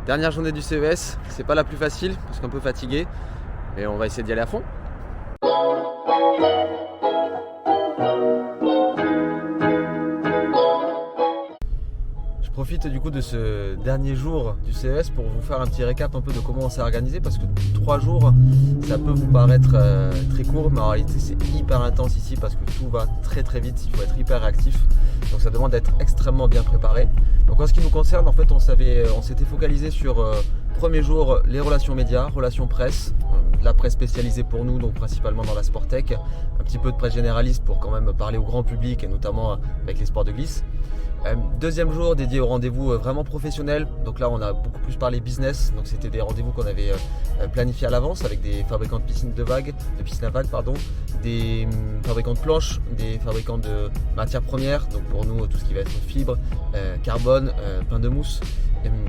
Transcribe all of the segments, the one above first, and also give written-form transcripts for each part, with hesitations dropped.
Dernière journée du CES, c'est pas la plus facile parce qu'on est un peu fatigué, mais on va essayer d'y aller à fond. Je profite du coup de ce dernier jour du CES pour vous faire un petit récap un peu de comment on s'est organisé, parce que 3 jours ça peut vous paraître très court, mais en réalité c'est hyper intense ici parce que tout va très très vite, il faut être hyper réactif, donc ça demande d'être extrêmement bien préparé. Donc en ce qui nous concerne, en fait on s'était focalisé sur premier jour les relations médias, relations presse, la presse spécialisée pour nous, donc principalement dans la sport tech, un petit peu de presse généraliste pour quand même parler au grand public et notamment avec les sports de glisse. Deuxième jour dédié aux rendez-vous vraiment professionnels, donc là on a beaucoup plus parlé business, donc c'était des rendez-vous qu'on avait planifiés à l'avance avec des fabricants de piscines à vagues, des fabricants de planches, des fabricants de matières premières, donc pour nous tout ce qui va être fibre, carbone, pain de mousse,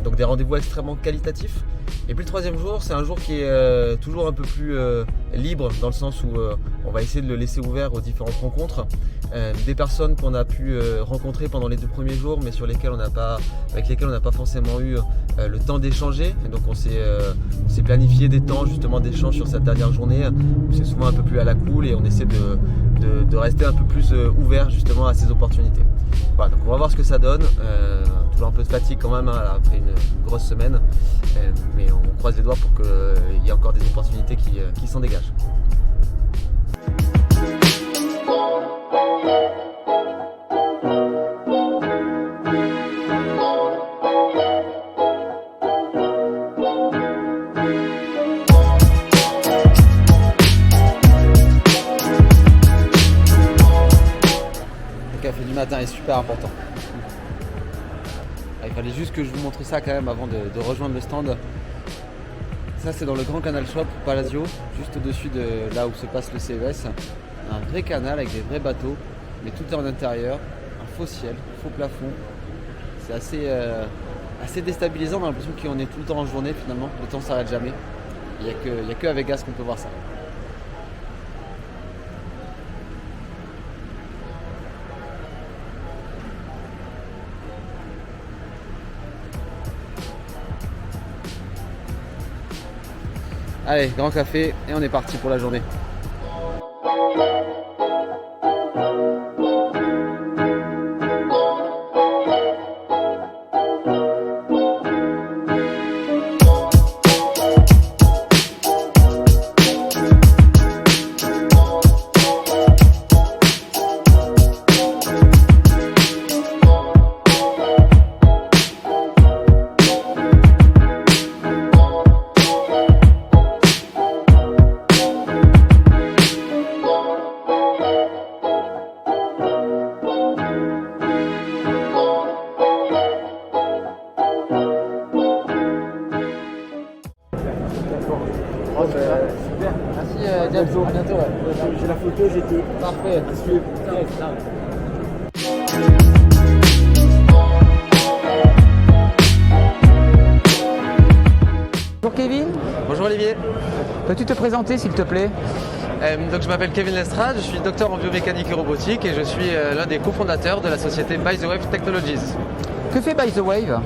donc des rendez-vous extrêmement qualitatifs. Et puis le troisième jour, c'est un jour qui est toujours un peu plus libre, dans le sens où on va essayer de le laisser ouvert aux différentes rencontres, des personnes qu'on a pu rencontrer pendant les 2 premiers jours, mais avec lesquelles on n'a pas forcément eu le temps d'échanger. Et donc on s'est planifié des temps justement d'échange sur cette dernière journée, où c'est souvent un peu plus à la cool et on essaie de rester un peu plus ouvert justement à ces opportunités. Voilà, donc on va voir ce que ça donne. Toujours un peu de fatigue quand même après une grosse semaine, mais on croise les doigts pour qu'il y ait encore des opportunités qui s'en dégagent. Le café du matin est super important. Il fallait juste que je vous montre ça quand même avant de rejoindre le stand. Ça c'est dans le grand canal shop Palazzo, juste au-dessus de là où se passe le CES. Un vrai canal avec des vrais bateaux, mais tout est en intérieur, un faux ciel, faux plafond. C'est assez déstabilisant, on a l'impression qu'on est tout le temps en journée finalement, le temps s'arrête jamais. Il n'y a que à Vegas qu'on peut voir ça. Allez, grand café et on est parti pour la journée. Super, merci James, à bientôt. Ouais. J'ai la photo, j'étais Parfait. Bonjour Kevin, Bonjour Olivier. peux-tu te présenter s'il te plaît? Donc je m'appelle Kevin Lestrade, je suis docteur en biomécanique et robotique et je suis l'un des cofondateurs de la société By the Wave Technologies. Que fait By the Wave?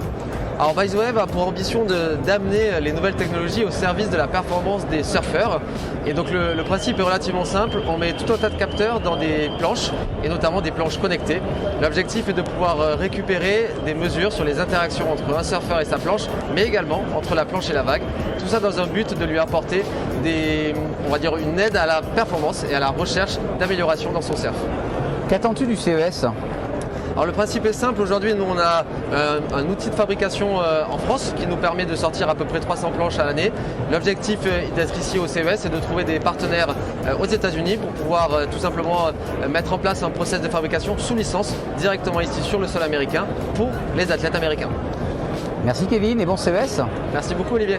Alors By the Wave a pour ambition d'amener les nouvelles technologies au service de la performance des surfeurs. Et donc le principe est relativement simple, on met tout un tas de capteurs dans des planches et notamment des planches connectées. L'objectif est de pouvoir récupérer des mesures sur les interactions entre un surfeur et sa planche, mais également entre la planche et la vague. Tout ça dans un but de lui apporter une aide à la performance et à la recherche d'amélioration dans son surf. Qu'attends-tu du CES? Alors le principe est simple, aujourd'hui nous on a un outil de fabrication en France qui nous permet de sortir à peu près 300 planches à l'année. L'objectif d'être ici au CES c'est de trouver des partenaires aux États-Unis pour pouvoir tout simplement mettre en place un process de fabrication sous licence directement ici sur le sol américain pour les athlètes américains. Merci Kevin et bon CES. Merci beaucoup Olivier.